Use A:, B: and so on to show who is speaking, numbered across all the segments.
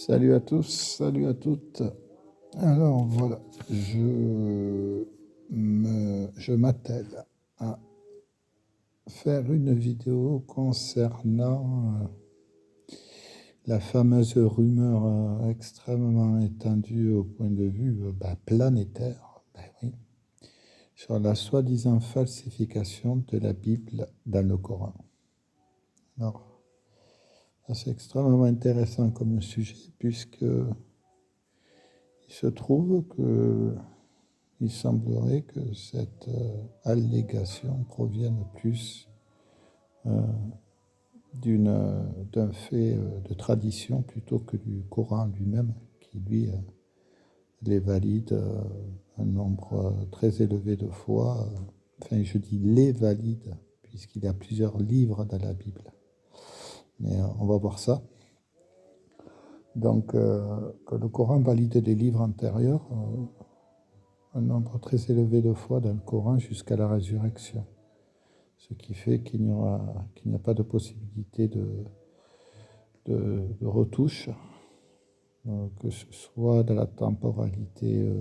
A: Salut à tous, salut à toutes. Alors voilà, je m'attelle à faire une vidéo concernant la fameuse rumeur extrêmement étendue au point de vue planétaire, oui, sur la soi-disant falsification de la Bible dans le Coran. Alors, c'est extrêmement intéressant comme sujet puisque il se trouve que il semblerait que cette allégation provienne plus d'un fait de tradition plutôt que du Coran lui-même, qui lui les valide un nombre très élevé de fois. Enfin, je dis les valide, puisqu'il y a plusieurs livres dans la Bible. Mais on va voir ça. Donc, que le Coran valide des livres antérieurs, un nombre très élevé de fois dans le Coran jusqu'à la résurrection. Ce qui fait qu'il n'y a pas de possibilité de retouche, que ce soit dans la temporalité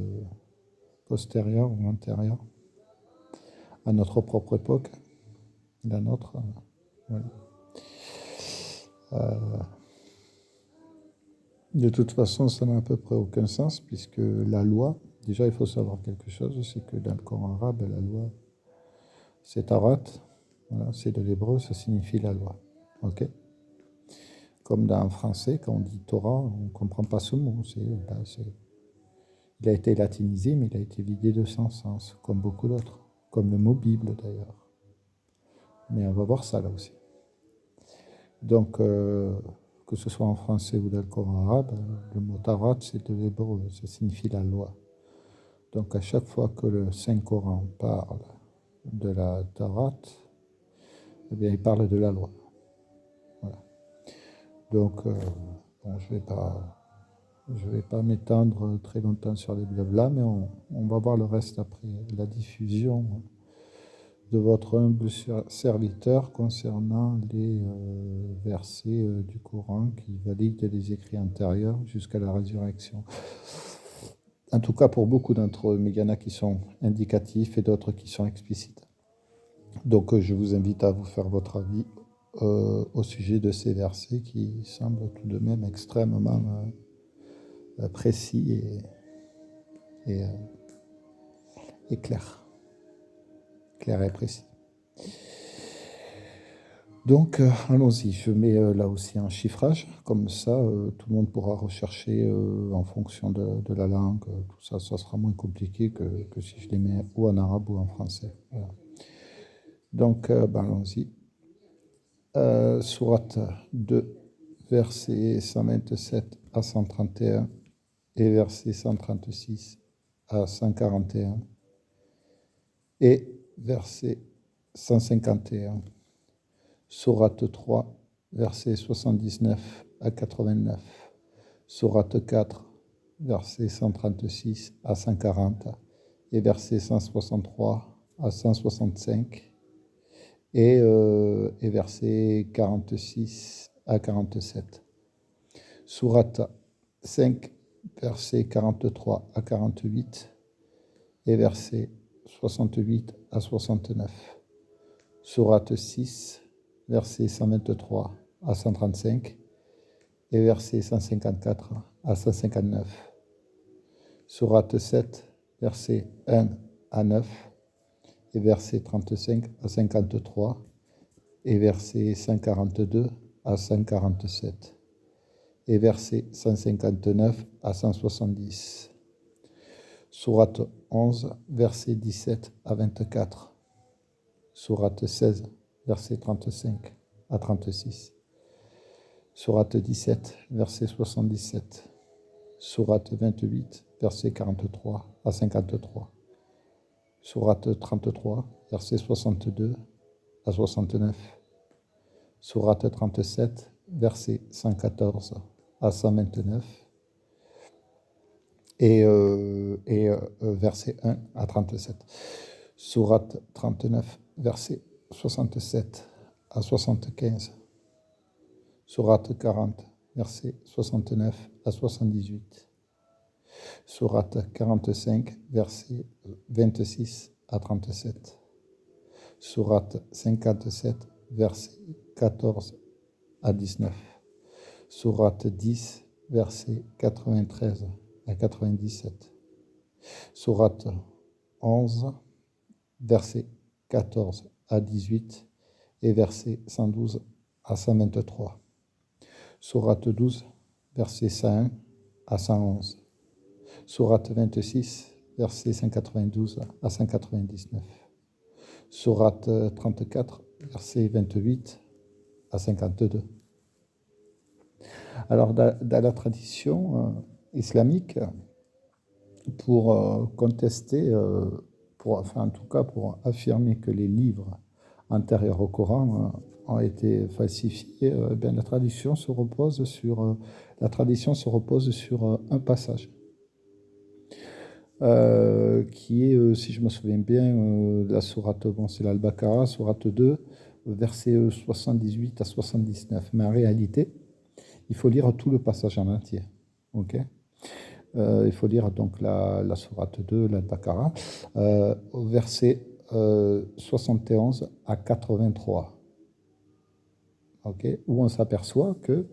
A: postérieure ou antérieure à notre propre époque, la nôtre. Voilà. De toute façon, ça n'a à peu près aucun sens, puisque la loi, déjà il faut savoir quelque chose, c'est que dans le Coran arabe, la loi, c'est Tarat, voilà, c'est de l'hébreu, ça signifie la loi. Ok. Comme dans le français, quand on dit Torah, on ne comprend pas ce mot. Il a été latinisé, mais il a été vidé de son sens, comme beaucoup d'autres, comme le mot Bible d'ailleurs. Mais on va voir ça là aussi. Donc, que ce soit en français ou dans le Coran arabe, le mot Tarat, c'est de l'hébreu, ça signifie la loi. Donc, à chaque fois que le Saint-Coran parle de la Tarat, eh bien, il parle de la loi. Voilà. Donc, bon, je vais pas m'étendre très longtemps sur les blabla, mais on va voir le reste après la diffusion de votre humble serviteur concernant les versets du Coran qui valident les écrits antérieurs jusqu'à la résurrection. En tout cas pour beaucoup d'entre eux, mais il y en a qui sont indicatifs et d'autres qui sont explicites. Donc je vous invite à vous faire votre avis au sujet de ces versets qui semblent tout de même extrêmement précis et clair et précis. Donc allons-y, je mets là aussi un chiffrage, comme ça tout le monde pourra rechercher en fonction de la langue, tout ça, ça sera moins compliqué que si je les mets ou en arabe ou en français. Voilà. Donc allons-y. Sourate 2, versets 127 à 131 et versets 136 à 141 et verset 151. Sourate 3, versets 79 à 89. Sourate 4, versets 136 à 140 et versets 163 à 165 et versets 46 à 47. Sourate 5, versets 43 à 48 et versets 68 à 69. Sourate 6, versets 123 à 135 et versets 154 à 159. Sourate 7, versets 1 à 9 et versets 35 à 53 et versets 142 à 147 et versets 159 à 170. Sourate 11, versets 17 à 24. Sourate 16, versets 35 à 36. Sourate 17, verset 77. Sourate 28, verset 43 à 53. Sourate 33, verset 62 à 69. Sourate 37, verset 114 à 129. Et verset 1 à 37. Sourate 39, verset 67 à 75. Sourate 40, versets 69 à 78. Sourate 45, versets 26 à 37. Sourate 57, versets 14 à 19. Sourate 10, versets 93 à 97. Sourate 11, versets 14 à 18 et versets 112 à 123. Sourate 12, versets 101 à 111. Sourate 26, versets 192 à 199. Sourate 34, versets 28 à 52. Alors, dans la tradition islamique, pour contester, en tout cas pour affirmer que les livres antérieurs au Coran ont été falsifiés, la tradition se repose sur un passage qui est, si je me souviens bien, la sourate, c'est l'Al-Baqarah, sourate 2, versets 78 à 79. Mais en réalité, il faut lire tout le passage en entier. Ok. Il faut lire donc la sourate 2, l'Al-Baqarah, au verset 71 à 83. Ok, où on s'aperçoit que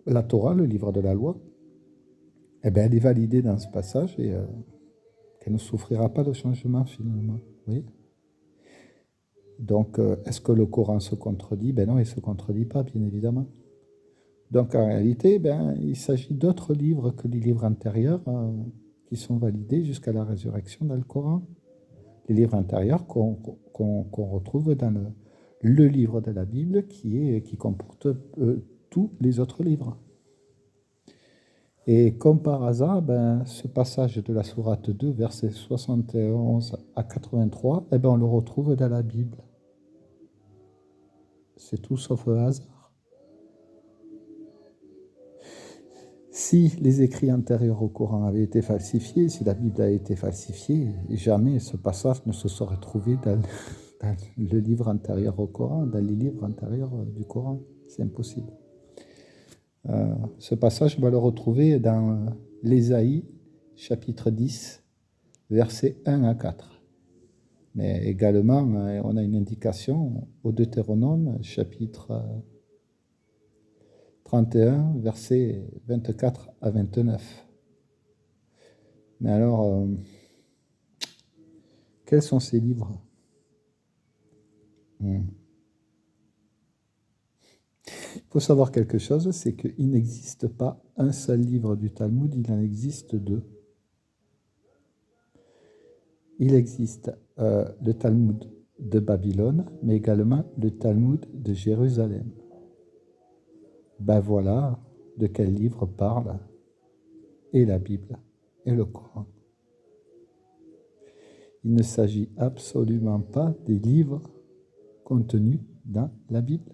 A: la Torah, le livre de la loi, elle est validée dans ce passage et qu'elle ne souffrira pas de changement finalement. Oui. Donc, est-ce que le Coran se contredit? Ben non, il ne se contredit pas, bien évidemment. Donc, en réalité, il s'agit d'autres livres que les livres antérieurs qui sont validés jusqu'à la résurrection dans le Coran. Les livres antérieurs qu'on retrouve dans le livre de la Bible qui comporte tous les autres livres. Et comme par hasard, ce passage de la sourate 2, versets 71 à 83, on le retrouve dans la Bible. C'est tout sauf un hasard. Si les écrits antérieurs au Coran avaient été falsifiés, si la Bible a été falsifiée, jamais ce passage ne se serait trouvé dans le livre antérieur au Coran, dans les livres antérieurs du Coran. C'est impossible. Ce passage, on va le retrouver dans l'Ésaïe, chapitre 10, versets 1 à 4. Mais également, on a une indication au Deutéronome, chapitre 31, versets 24 à 29. Mais alors, quels sont ces livres? Il faut savoir quelque chose, c'est qu'il n'existe pas un seul livre du Talmud, il en existe deux. Il existe le Talmud de Babylone, mais également le Talmud de Jérusalem. Voilà de quel livre parle et la Bible et le Coran. Il ne s'agit absolument pas des livres contenus dans la Bible.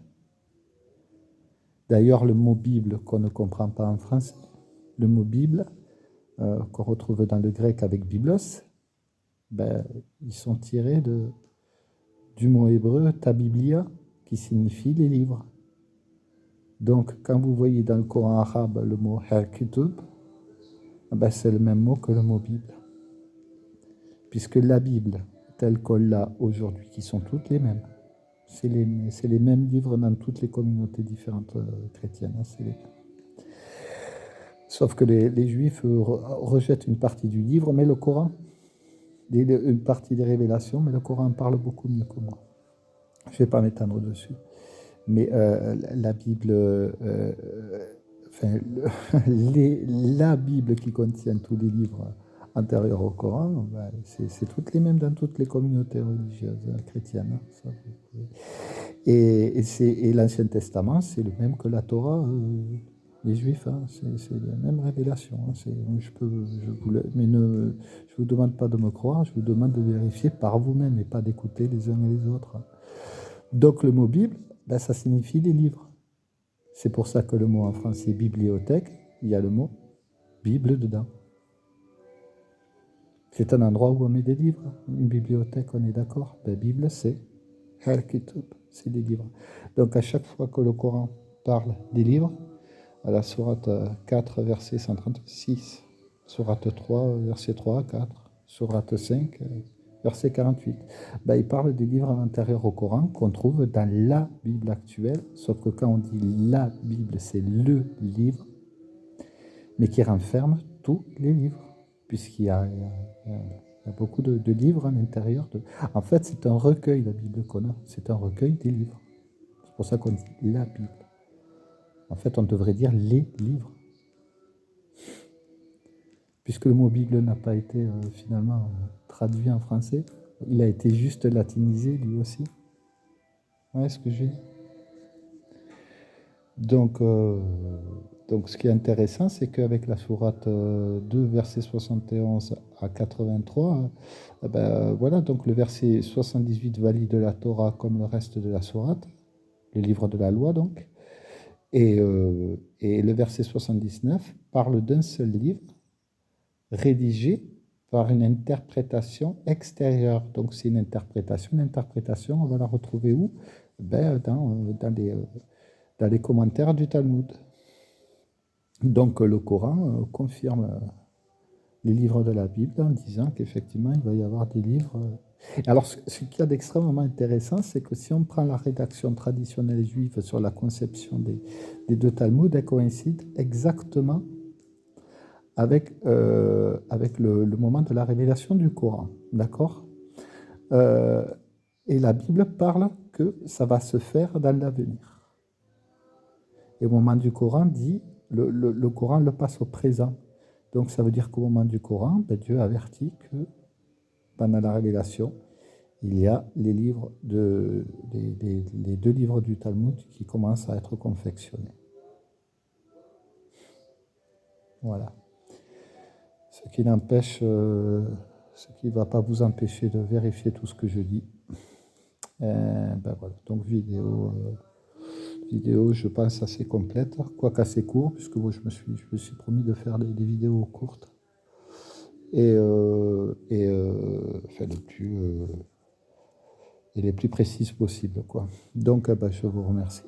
A: D'ailleurs, le mot Bible qu'on ne comprend pas en français, le mot Bible qu'on retrouve dans le grec avec Biblos, ils sont tirés du mot hébreu Tabiblia, qui signifie les livres. Donc, quand vous voyez dans le Coran arabe le mot Al-Kitub, c'est le même mot que le mot Bible. Puisque la Bible, telle qu'on l'a aujourd'hui, qui sont toutes les mêmes, c'est les mêmes livres dans toutes les communautés différentes chrétiennes. C'est les mêmes. Sauf que les Juifs rejettent une partie du livre, mais le Coran, une partie des révélations, mais le Coran parle beaucoup mieux que moi. Je ne vais pas m'étendre dessus. Mais la Bible, la Bible qui contient tous les livres antérieurs au Coran, c'est toutes les mêmes dans toutes les communautés religieuses chrétiennes. Ça, et l'Ancien Testament, c'est le même que la Torah, les Juifs, c'est la même révélation. Je vous demande pas de me croire, je vous demande de vérifier par vous-même et pas d'écouter les uns et les autres. Donc le mot Bible, ça signifie les livres. C'est pour ça que le mot en français bibliothèque, il y a le mot Bible dedans. C'est un endroit où on met des livres. Une bibliothèque, on est d'accord. Bible, c'est Al-Kitub, c'est des livres. Donc à chaque fois que le Coran parle des livres, à la sourate 4, verset 136, sourate 3, verset 3 à 4, sourate 5, verset 48. Ben, il parle des livres antérieurs au Coran qu'on trouve dans la Bible actuelle, sauf que quand on dit la Bible, c'est le livre, mais qui renferme tous les livres, puisqu'il y a, il y a beaucoup de livres à l'intérieur. En fait, c'est un recueil, la Bible qu'on a, c'est un recueil des livres. C'est pour ça qu'on dit la Bible. En fait, on devrait dire les livres, puisque le mot Bible n'a pas été finalement traduit en français. Il a été juste latinisé lui aussi. Ouais, ce que j'ai dit. Donc, ce qui est intéressant, c'est qu'avec la sourate 2, verset 71 à 83, ben, voilà, donc le verset 78 valide la Torah comme le reste de la sourate, le livre de la loi donc, et le verset 79 parle d'un seul livre rédigé par une interprétation extérieure. Donc c'est une interprétation. L'interprétation, on va la retrouver où? Ben, dans les commentaires du Talmud. Donc le Coran confirme les livres de la Bible en disant qu'effectivement il va y avoir des livres. Alors ce qu'il y a d'extrêmement intéressant, c'est que si on prend la rédaction traditionnelle juive sur la conception des deux Talmuds, elle coïncide exactement avec le moment de la révélation du Coran. D'accord. Euh, et la Bible parle que ça va se faire dans l'avenir. Et au moment du Coran dit, le Coran le passe au présent. Donc ça veut dire qu'au moment du Coran, ben, Dieu avertit que pendant la révélation, il y a les livres les deux livres du Talmud qui commencent à être confectionnés. Voilà. Ce qui n'empêche, ce qui ne va pas vous empêcher de vérifier tout ce que je dis. Ben voilà. Donc vidéo, je pense assez complète, quoique assez court, puisque moi, je me suis promis de faire des vidéos courtes enfin, les plus précises possibles, quoi. Donc, ben, je vous remercie.